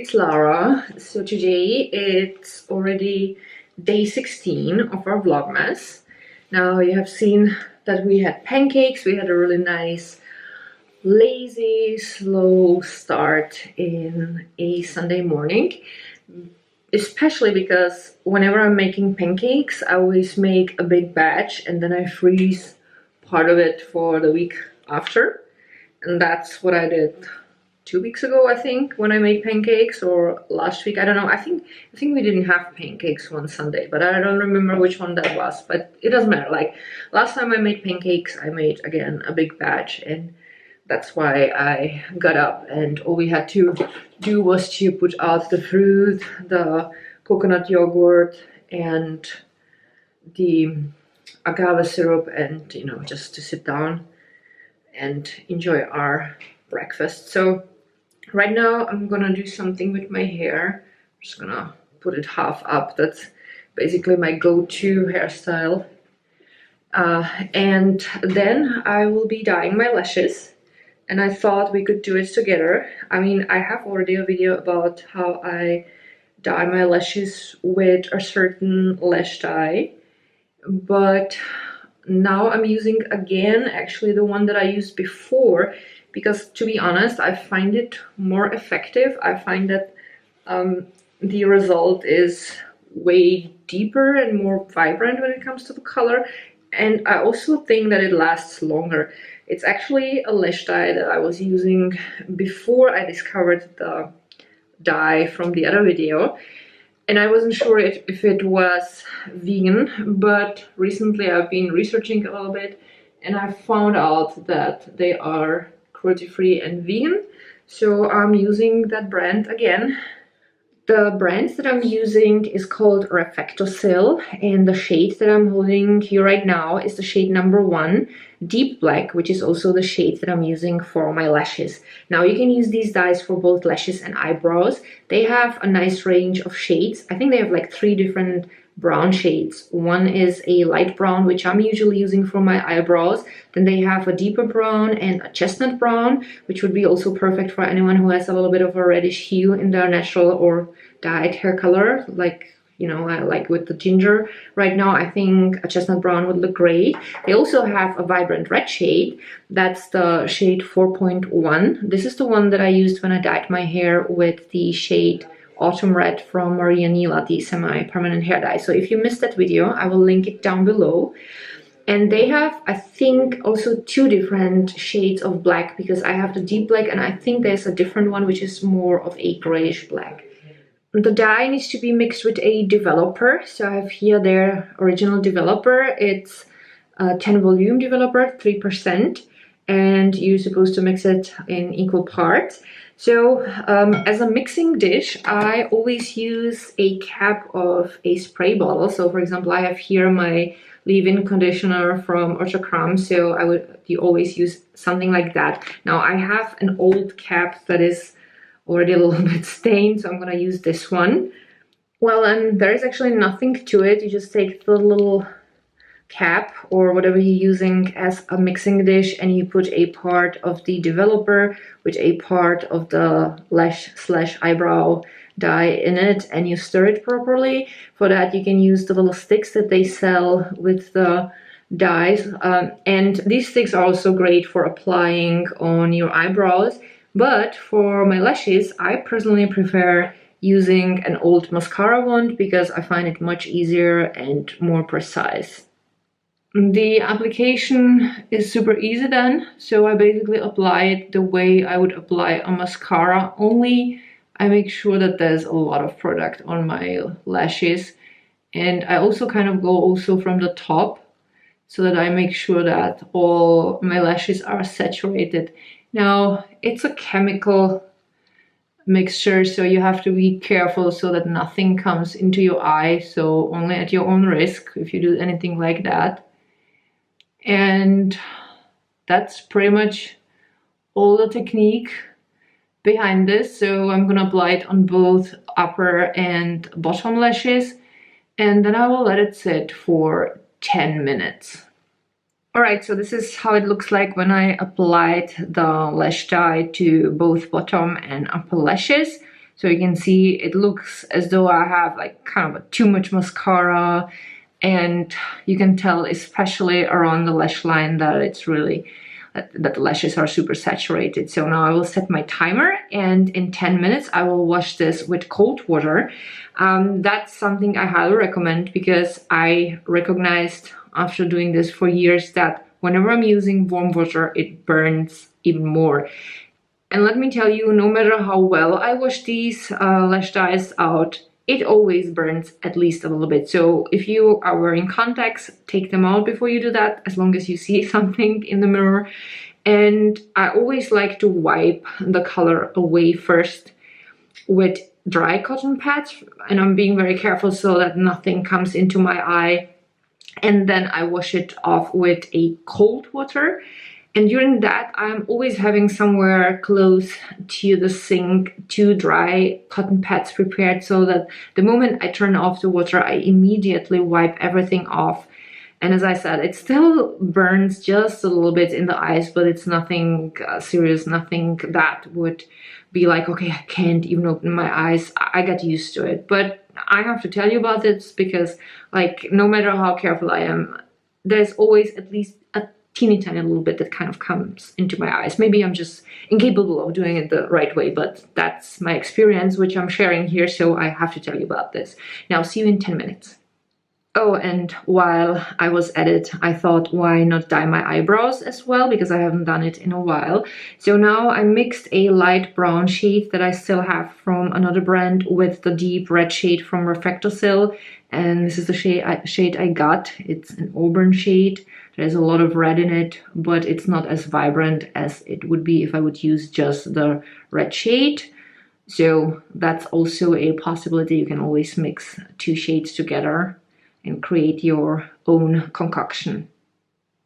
it's Lara. So today it's already day 16 of our Vlogmas. Now you have seen that we had pancakes. We had a really nice, lazy, slow start in a Sunday morning. Especially because whenever I'm making pancakes, I always make a big batch and then I freeze part of it for the week after. And that's what I did 2 weeks ago, I think, when I made pancakes, or last week, I don't know. I think we didn't have pancakes one Sunday, but I don't remember which one that was, but it doesn't matter. Like last time I made pancakes, I made again a big batch, and that's why I got up and all we had to do was to put out the fruit, the coconut yogurt and the agave syrup, and you know, just to sit down and enjoy our breakfast. So right now I'm gonna do something with my hair. I'm just gonna put it half up. That's basically my go-to hairstyle. And then I will be dyeing my lashes. And I thought we could do it together. I mean, I have already a video about how I dye my lashes with a certain lash dye. But now I'm using again actually the one that I used before, because to be honest, I find it more effective. I find that the result is way deeper and more vibrant when it comes to the color. And I also think that it lasts longer. It's actually a lash dye that I was using before I discovered the dye from the other video. And I wasn't sure if it was vegan, but recently I've been researching a little bit and I found out that they are cruelty-free and vegan. So I'm using that brand again. The brand that I'm using is called Reflectosil, and the shade that I'm holding here right now is the shade number 1, Deep Black, which is also the shade that I'm using for my lashes. Now you can use these dyes for both lashes and eyebrows. They have a nice range of shades. I think they have like 3 different brown shades. One is a light brown, which I'm usually using for my eyebrows. Then they have a deeper brown and a chestnut brown, which would be also perfect for anyone who has a little bit of a reddish hue in their natural or dyed hair color, like, you know, like with the ginger. Right now I think a chestnut brown would look great. They also have a vibrant red shade. That's the shade 4.1. This is the one that I used when I dyed my hair with the shade Autumn Red from Nila, the semi-permanent hair dye. So if you missed that video, I will link it down below. And they have, I think, also 2 different shades of black, because I have the deep black and I think there's a different one which is more of a grayish black. The dye needs to be mixed with a developer. So I have here their original developer. It's a 10 volume developer, 3%. And you're supposed to mix it in equal parts. So as a mixing dish, I always use a cap of a spray bottle. So for example, I have here my leave-in conditioner from Ochakram, so you always use something like that. Now I have an old cap that is already a little bit stained, so I'm gonna use this one. Well, and there is actually nothing to it. You just take the little cap or whatever you're using as a mixing dish and you put a part of the developer with a part of the lash/eyebrow dye in it, and you stir it properly. For that you can use the little sticks that they sell with the dyes, and these sticks are also great for applying on your eyebrows. But for my lashes, I personally prefer using an old mascara wand because I find it much easier and more precise. The application is super easy then, so I basically apply it the way I would apply a mascara, only I make sure that there's a lot of product on my lashes. And I also kind of go also from the top, so that I make sure that all my lashes are saturated. Now, it's a chemical mixture, so you have to be careful so that nothing comes into your eye, so only at your own risk if you do anything like that. And that's pretty much all the technique behind this. So I'm gonna apply it on both upper and bottom lashes, and then I will let it sit for 10 minutes. Alright, so this is how it looks like when I applied the lash dye to both bottom and upper lashes. So you can see it looks as though I have like kind of too much mascara, and you can tell especially around the lash line that it's really that the lashes are super saturated. So now I will set my timer, and in 10 minutes I will wash this with cold water. That's something I highly recommend, because I recognized after doing this for years that whenever I'm using warm water, it burns even more. And let me tell you, no matter how well I wash these lash dyes out, it always burns at least a little bit. So if you are wearing contacts, take them out before you do that, as long as you see something in the mirror. And I always like to wipe the color away first with dry cotton pads, and I'm being very careful so that nothing comes into my eye. And then I wash it off with a cold water. And during that, I'm always having somewhere close to the sink 2 dry cotton pads prepared, so that the moment I turn off the water, I immediately wipe everything off. And as I said, it still burns just a little bit in the eyes, but it's nothing serious, nothing that would be like, okay, I can't even open my eyes. I got used to it. But I have to tell you about this because, like, no matter how careful I am, there's always at least a teeny tiny little bit that kind of comes into my eyes. Maybe I'm just incapable of doing it the right way, but that's my experience, which I'm sharing here, so I have to tell you about this. Now, see you in 10 minutes. Oh, and while I was at it, I thought, why not dye my eyebrows as well, because I haven't done it in a while. So now I mixed a light brown shade that I still have from another brand with the deep red shade from Reflectosil, and this is the shade I got. It's an auburn shade. There's a lot of red in it, but it's not as vibrant as it would be if I would use just the red shade. So that's also a possibility. You can always mix 2 shades together and create your own concoction.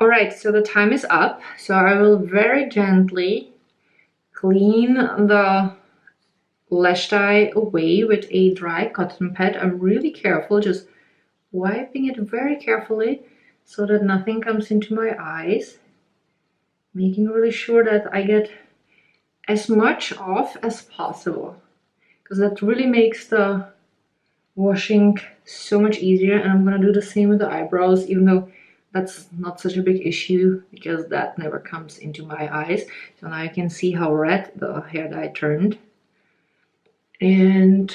All right, so the time is up. So I will very gently clean the lash dye away with a dry cotton pad. I'm really careful, just wiping it very carefully so that nothing comes into my eyes. Making really sure that I get as much off as possible, because that really makes the washing so much easier. And I'm gonna do the same with the eyebrows, even though that's not such a big issue because that never comes into my eyes. So now you can see how red the hair dye turned. And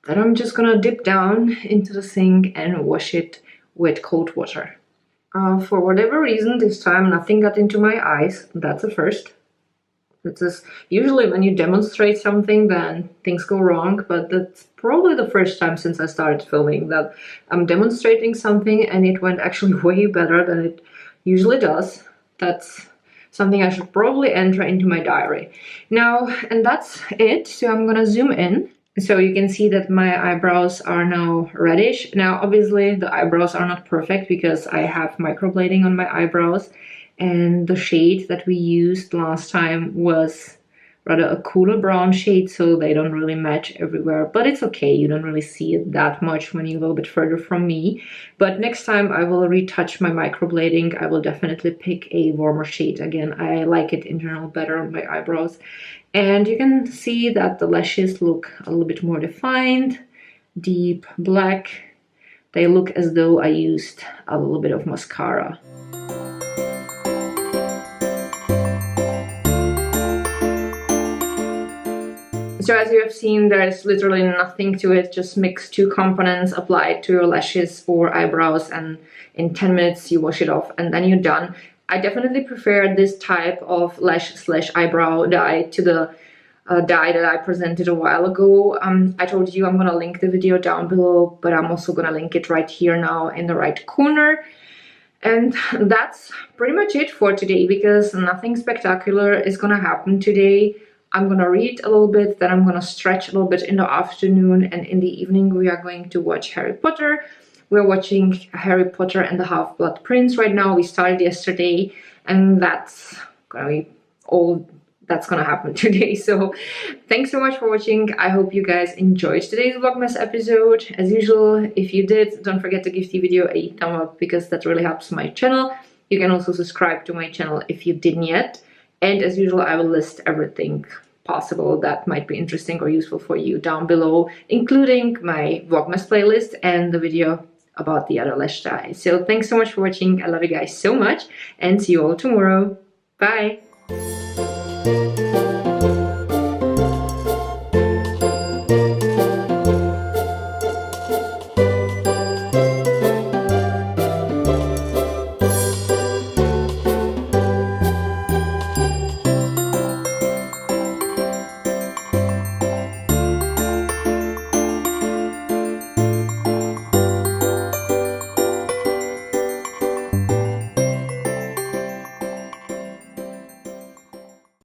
then I'm just gonna dip down into the sink and wash it with cold water. For whatever reason this time nothing got into my eyes. That's a first. This is usually when you demonstrate something then things go wrong, but that's probably the first time since I started filming that I'm demonstrating something and it went actually way better than it usually does. That's something I should probably enter into my diary. Now, and that's it. So I'm gonna zoom in. So you can see that my eyebrows are now reddish. Now, obviously the eyebrows are not perfect because I have microblading on my eyebrows. And the shade that we used last time was rather a cooler brown shade, so they don't really match everywhere. But it's okay, you don't really see it that much when you're a little bit further from me. But next time I will retouch my microblading. I will definitely pick a warmer shade again. I like it in general better on my eyebrows. And you can see that the lashes look a little bit more defined, deep black. They look as though I used a little bit of mascara. So as you have seen, there's literally nothing to it. Just mix 2 components, apply it to your lashes or eyebrows, and in 10 minutes you wash it off and then you're done. I definitely prefer this type of lash/eyebrow dye to the dye that I presented a while ago. I told you I'm gonna link the video down below, but I'm also gonna link it right here now in the right corner. And that's pretty much it for today, because nothing spectacular is gonna happen today. I'm gonna read a little bit, then I'm gonna stretch a little bit in the afternoon, and in the evening we are going to watch Harry Potter. We're watching Harry Potter and the Half-Blood Prince right now. We started yesterday, and that's gonna be all that's gonna happen today. So thanks so much for watching. I hope you guys enjoyed today's Vlogmas episode. As usual, if you did, don't forget to give the video a thumb up because that really helps my channel. You can also subscribe to my channel if you didn't yet. And as usual, I will list everything possible that might be interesting or useful for you down below, including my Vlogmas playlist and the video about the other lash dye. So thanks so much for watching. I love you guys so much and see you all tomorrow. Bye!